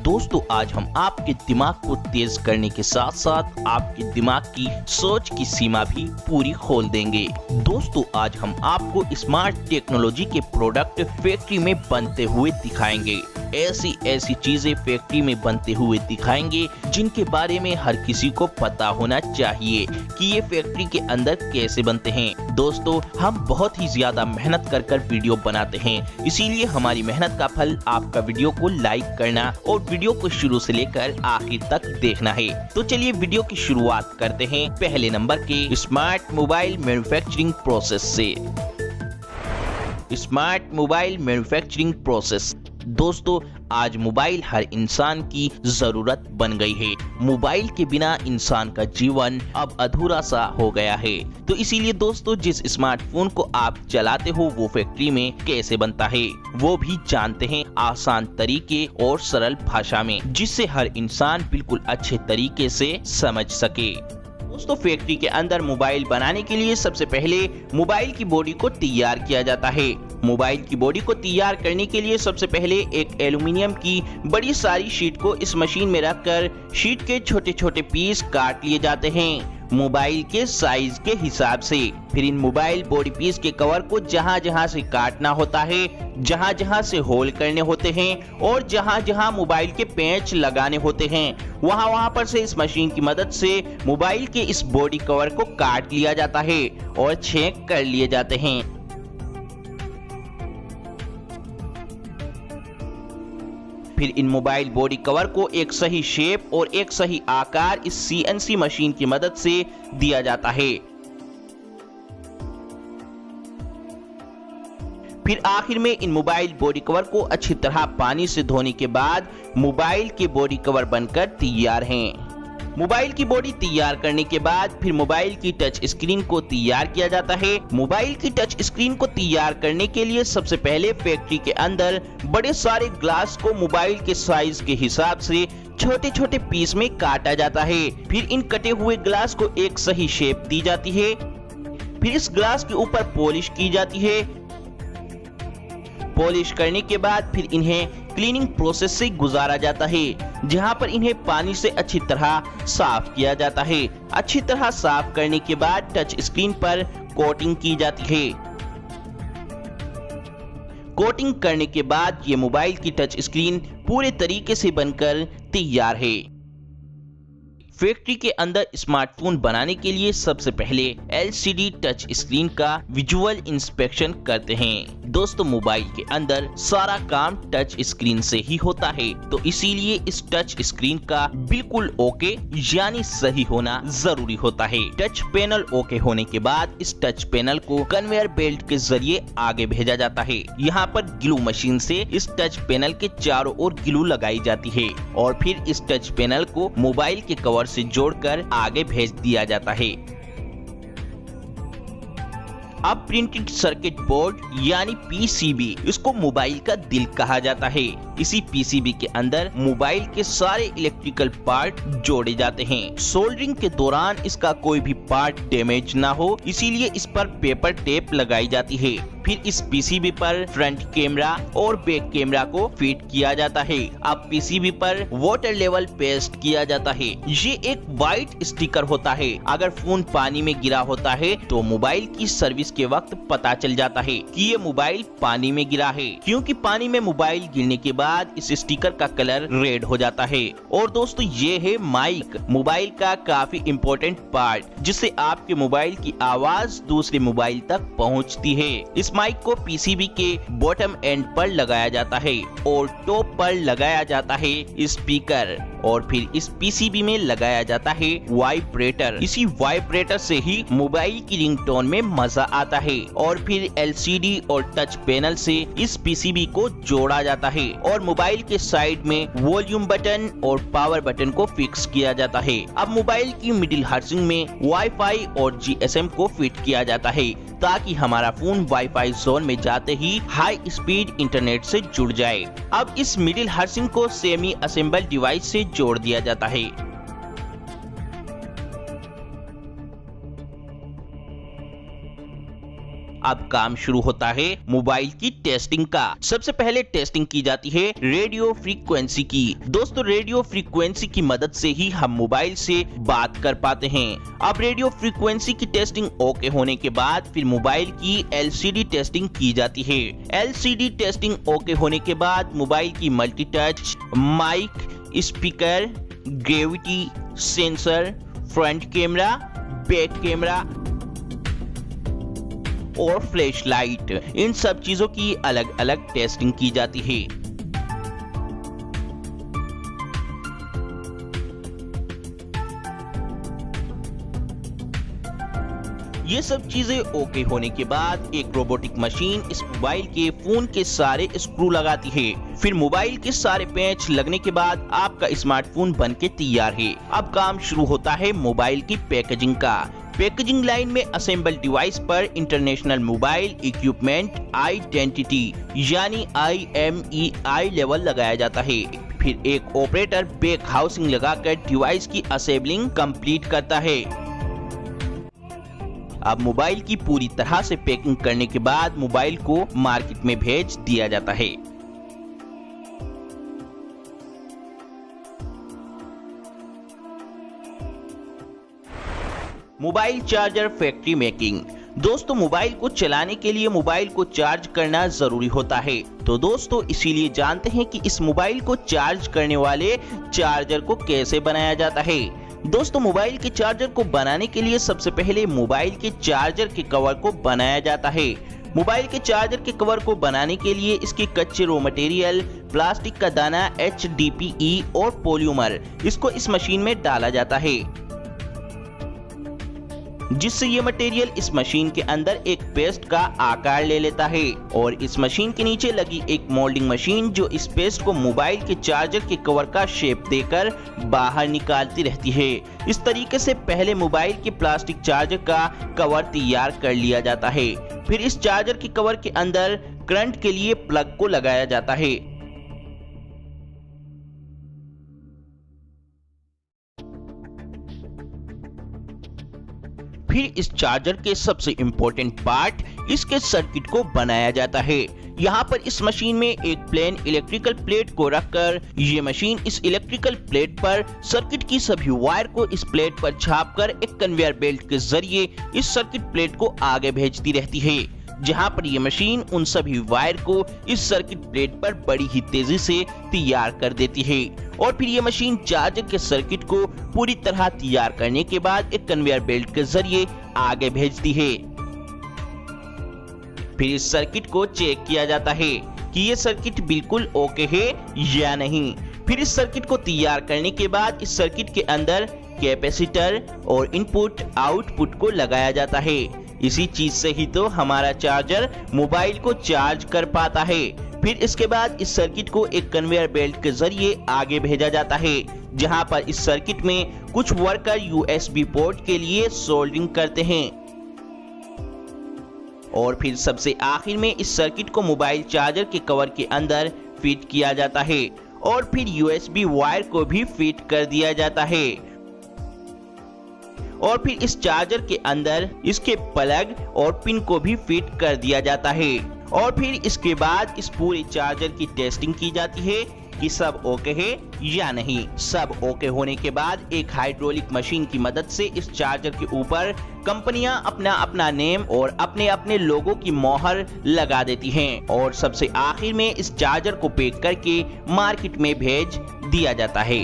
दोस्तों आज हम आपके दिमाग को तेज करने के साथ साथ आपके दिमाग की सोच की सीमा भी पूरी खोल देंगे। दोस्तों आज हम आपको स्मार्ट टेक्नोलॉजी के प्रोडक्ट फैक्ट्री में बनते हुए दिखाएंगे। ऐसी चीजें फैक्ट्री में बनते हुए दिखाएंगे जिनके बारे में हर किसी को पता होना चाहिए कि ये फैक्ट्री के अंदर कैसे बनते हैं। दोस्तों हम बहुत ही ज्यादा मेहनत कर वीडियो बनाते हैं, इसीलिए हमारी मेहनत का फल आपका वीडियो को लाइक करना और वीडियो को शुरू से लेकर आखिर तक देखना है। तो चलिए वीडियो की शुरुआत करते हैं पहले नंबर के स्मार्ट मोबाइल मैन्युफैक्चरिंग प्रोसेस से। Smart mobile manufacturing process. दोस्तों आज मोबाइल हर इंसान की जरूरत बन गई है। मोबाइल के बिना इंसान का जीवन अब अधूरा सा हो गया है। तो इसीलिए दोस्तों जिस स्मार्टफोन को आप चलाते हो वो फैक्ट्री में कैसे बनता है वो भी जानते हैं आसान तरीके और सरल भाषा में, जिससे हर इंसान बिल्कुल अच्छे तरीके से समझ सके। दोस्तों फैक्ट्री के अंदर मोबाइल बनाने के लिए सबसे पहले मोबाइल की बॉडी को तैयार किया जाता है। मोबाइल की बॉडी को तैयार करने के लिए सबसे पहले एक एल्युमिनियम की बड़ी सारी शीट को इस मशीन में रखकर शीट के छोटे छोटे पीस काट लिए जाते हैं मोबाइल के साइज के हिसाब से। फिर इन मोबाइल बॉडी पीस के कवर को जहां जहां से काटना होता है, जहां जहां से होल करने होते हैं और जहां जहां मोबाइल के पेंच लगाने होते हैं वहां पर से इस मशीन की मदद से मोबाइल के इस बॉडी कवर को काट लिया जाता है और छेद कर लिए जाते हैं। फिर इन मोबाइल बॉडी कवर को एक सही शेप और एक सही आकार इस CNC मशीन की मदद से दिया जाता है। फिर आखिर में इन मोबाइल बॉडी कवर को अच्छी तरह पानी से धोने के बाद मोबाइल के बॉडी कवर बनकर तैयार हैं। मोबाइल की बॉडी तैयार करने के बाद फिर मोबाइल की टच स्क्रीन को तैयार किया जाता है। मोबाइल की टच स्क्रीन को तैयार करने के लिए सबसे पहले फैक्ट्री के अंदर बड़े सारे ग्लास को मोबाइल के साइज के हिसाब से छोटे छोटे पीस में काटा जाता है। फिर इन कटे हुए ग्लास को एक सही शेप दी जाती है। फिर इस ग्लास के ऊपर पॉलिश की जाती है। पॉलिश करने के बाद फिर इन्हें क्लीनिंग प्रोसेस से गुजारा जाता है, जहां पर इन्हें पानी से अच्छी तरह साफ किया जाता है। अच्छी तरह साफ करने के बाद टच स्क्रीन पर कोटिंग की जाती है। कोटिंग करने के बाद ये मोबाइल की टच स्क्रीन पूरे तरीके से बनकर तैयार है। फैक्ट्री के अंदर स्मार्टफोन बनाने के लिए सबसे पहले LCD टच स्क्रीन का विजुअल इंस्पेक्शन करते हैं। दोस्तों मोबाइल के अंदर सारा काम टच स्क्रीन से ही होता है, तो इसीलिए इस टच स्क्रीन का बिल्कुल ओके यानी सही होना जरूरी होता है। टच पैनल ओके होने के बाद इस टच पैनल को कन्वेयर बेल्ट के जरिए आगे भेजा जाता है। यहाँ पर ग्लू मशीन से इस टच पैनल के चारों ओर ग्लू लगाई जाती है और फिर इस टच पैनल को मोबाइल के कवर से जोड़कर आगे भेज दिया जाता है। अब प्रिंटेड सर्किट बोर्ड यानी PCB, इसको मोबाइल का दिल कहा जाता है। इसी PCB के अंदर मोबाइल के सारे इलेक्ट्रिकल पार्ट जोड़े जाते हैं। सोल्डरिंग के दौरान इसका कोई भी पार्ट डैमेज ना हो, इसीलिए इस पर पेपर टेप लगाई जाती है। फिर इस PCB पर फ्रंट कैमरा और बैक कैमरा को फिट किया जाता है। अब PCB पर वाटर लेवल पेस्ट किया जाता है। ये एक व्हाइट स्टिकर होता है। अगर फोन पानी में गिरा होता है तो मोबाइल की सर्विस के वक्त पता चल जाता है कि ये मोबाइल पानी में गिरा है, क्योंकि पानी में मोबाइल गिरने के बाद इस स्टिकर का कलर रेड हो जाता है। और दोस्तों ये है माइक, मोबाइल का काफी इम्पोर्टेंट पार्ट, जिससे आपके मोबाइल की आवाज दूसरे मोबाइल तक पहुंचती है। इस माइक को PCB के बॉटम एंड पर लगाया जाता है और टॉप पर लगाया जाता है स्पीकर और फिर इस PCB में लगाया जाता है वाइब्रेटर। इसी वाइब्रेटर से ही मोबाइल की रिंगटोन में मजा आता है। और फिर LCD और टच पैनल से इस PCB को जोड़ा जाता है और मोबाइल के साइड में वॉल्यूम बटन और पावर बटन को फिक्स किया जाता है। अब मोबाइल की मिडिल हाउसिंग में वाईफाई और GSM को फिट किया जाता है, ताकि हमारा फोन वाईफाई जोन में जाते ही हाई स्पीड इंटरनेट से जुड़ जाए। अब इस मिडिल हाउसिंग को सेमी असेंबल डिवाइस से जोड़ दिया जाता है। अब काम शुरू होता है मोबाइल की टेस्टिंग का। सबसे पहले टेस्टिंग की जाती है रेडियो फ्रीक्वेंसी की। दोस्तों रेडियो फ्रीक्वेंसी की मदद से ही हम मोबाइल से बात कर पाते हैं। अब रेडियो फ्रीक्वेंसी की टेस्टिंग ओके होने के बाद फिर मोबाइल की एलसीडी टेस्टिंग की जाती है। एलसीडी टेस्टिंग ओके होने के बाद मोबाइल की multi touch, mic, speaker, gravity sensor, front camera, back camera और फ्लैश लाइट, इन सब चीजों की अलग अलग टेस्टिंग की जाती है। ये सब चीजें ओके होने के बाद एक रोबोटिक मशीन इस मोबाइल के फोन के सारे स्क्रू लगाती है। फिर मोबाइल के सारे पेच लगने के बाद आपका स्मार्टफोन बनके तैयार है। अब काम शुरू होता है मोबाइल की पैकेजिंग का। पैकेजिंग लाइन में असेंबल डिवाइस पर इंटरनेशनल मोबाइल इक्विपमेंट आइडेंटिटी यानी IMEI लेवल लगाया जाता है। फिर एक ऑपरेटर बैक हाउसिंग लगाकर डिवाइस की असेंबलिंग कंप्लीट करता है। अब मोबाइल की पूरी तरह से पैकिंग करने के बाद मोबाइल को मार्केट में भेज दिया जाता है। Mobile charger factory making. दोस्तों मोबाइल को चलाने के लिए मोबाइल को चार्ज करना जरूरी होता है। तो दोस्तों इसीलिए जानते हैं कि इस मोबाइल को चार्ज करने वाले चार्जर को कैसे बनाया जाता है। दोस्तों मोबाइल के चार्जर को बनाने के लिए सबसे पहले मोबाइल के चार्जर के कवर को बनाया जाता है। मोबाइल के चार्जर के कवर को बनाने के लिए इसके कच्चे रॉ मटेरियल, प्लास्टिक का दाना, HDPE और पॉलीमर, इसको इस मशीन में डाला जाता है, जिससे ये मटेरियल इस मशीन के अंदर एक पेस्ट का आकार ले लेता है और इस मशीन के नीचे लगी एक मोल्डिंग मशीन जो इस पेस्ट को मोबाइल के चार्जर के कवर का शेप देकर बाहर निकालती रहती है। इस तरीके से पहले मोबाइल के प्लास्टिक चार्जर का कवर तैयार कर लिया जाता है। फिर इस चार्जर के कवर के अंदर करंट के लिए प्लग को लगाया जाता है। फिर इस चार्जर के सबसे इम्पोर्टेंट पार्ट इसके सर्किट को बनाया जाता है। यहाँ पर इस मशीन में एक प्लेन इलेक्ट्रिकल प्लेट को रखकर ये मशीन इस इलेक्ट्रिकल प्लेट पर सर्किट की सभी वायर को इस प्लेट पर छापकर एक कन्वेयर बेल्ट के जरिए इस सर्किट प्लेट को आगे भेजती रहती है, जहाँ पर ये मशीन उन सभी वायर को इस सर्किट प्लेट पर बड़ी ही तेजी से तैयार कर देती है। और फिर ये मशीन चार्जर के सर्किट को पूरी तरह तैयार करने के बाद एक कन्वेयर बेल्ट के जरिए आगे भेजती है। फिर इस सर्किट को चेक किया जाता है कि ये सर्किट बिल्कुल ओके है या नहीं। फिर इस सर्किट को तैयार करने के बाद इस सर्किट के अंदर कैपेसिटर और इनपुट आउटपुट को लगाया जाता है। इसी चीज से ही तो हमारा चार्जर मोबाइल को चार्ज कर पाता है। फिर इसके बाद इस सर्किट को एक कन्वेयर बेल्ट के जरिए आगे भेजा जाता है, जहां पर इस सर्किट में कुछ वर्कर USB पोर्ट के लिए सोल्डरिंग करते हैं। और फिर सबसे आखिर में इस सर्किट को मोबाइल चार्जर के कवर के अंदर फिट किया जाता है और फिर USB वायर को भी फिट कर दिया जाता है। और फिर इस चार्जर के अंदर इसके प्लग और पिन को भी फिट कर दिया जाता है। और फिर इसके बाद इस पूरे चार्जर की टेस्टिंग की जाती है कि सब ओके है या नहीं। सब ओके होने के बाद एक हाइड्रोलिक मशीन की मदद से इस चार्जर के ऊपर कंपनियां अपना अपना नेम और अपने अपने लोगों की मोहर लगा देती हैं और सबसे आखिर में इस चार्जर को पैक करके मार्केट में भेज दिया जाता है।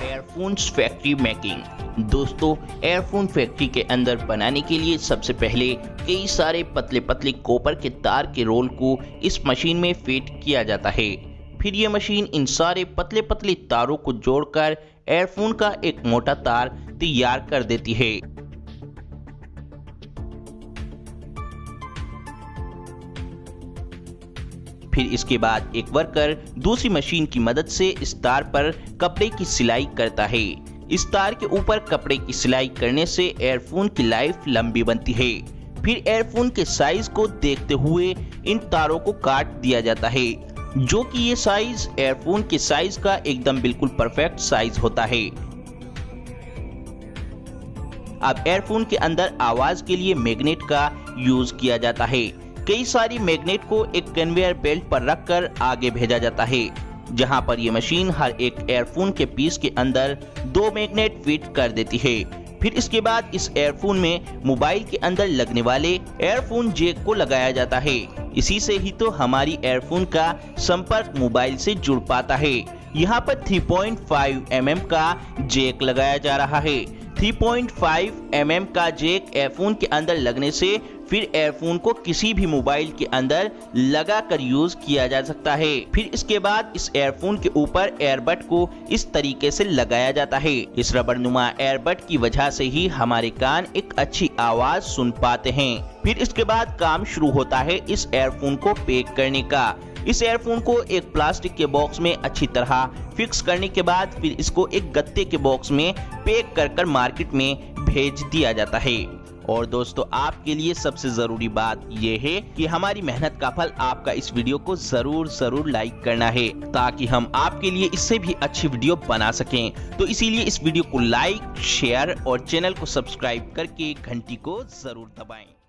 Earphones factory making. दोस्तों एयरफोन फैक्ट्री के अंदर बनाने के लिए सबसे पहले कई सारे पतले पतले कॉपर के तार के रोल को इस मशीन में फिट किया जाता है। फिर यह मशीन इन सारे पतले पतले तारों को जोड़कर एयरफोन का एक मोटा तार तैयार कर देती है। फिर इसके बाद एक वर्कर दूसरी मशीन की मदद से इस तार पर कपड़े की सिलाई करता है। इस तार के ऊपर कपड़े की सिलाई करने से एयरफोन की लाइफ लंबी बनती है। फिर एयरफोन के साइज को देखते हुए इन तारों को काट दिया जाता है। जो कि ये साइज एयरफोन के साइज का एकदम बिल्कुल परफेक्ट साइज होता है। अब एयरफोन के अंदर आवाज के लिए मैग्नेट का यूज किया जाता है। कई सारी मैग्नेट को एक कन्वेयर बेल्ट पर रखकर आगे भेजा जाता है, जहां पर ये मशीन हर एक एयरफोन के पीस के अंदर 2 मैग्नेट फिट कर देती है। फिर इसके बाद इस एयरफोन में मोबाइल के अंदर लगने वाले एयरफोन जैक को लगाया जाता है। इसी से ही तो हमारी एयरफोन का संपर्क मोबाइल से जुड़ पाता है। यहाँ पर 3.5 mm का जैक लगाया जा रहा है। 3.5 mm का जैक एयरफोन के अंदर लगने से फिर एयरफोन को किसी भी मोबाइल के अंदर लगाकर यूज किया जा सकता है। फिर इसके बाद इस एयरफोन के ऊपर एयरबड को इस तरीके से लगाया जाता है। इस रबड़नुमा एयरबड की वजह से ही हमारे कान एक अच्छी आवाज सुन पाते हैं। फिर इसके बाद काम शुरू होता है इस एयरफोन को पैक करने का। इस एयरफोन को एक प्लास्टिक के बॉक्स में अच्छी तरह फिक्स करने के बाद फिर इसको एक गत्ते के बॉक्स में पैक कर मार्केट में भेज दिया जाता है। और दोस्तों, आपके लिए सबसे जरूरी बात यह है कि हमारी मेहनत का फल आपका इस वीडियो को जरूर लाइक करना है, ताकि हम आपके लिए इससे भी अच्छी वीडियो बना सकें। तो इसीलिए इस वीडियो को लाइक, शेयर और चैनल को सब्सक्राइब करके घंटी को जरूर दबाएं।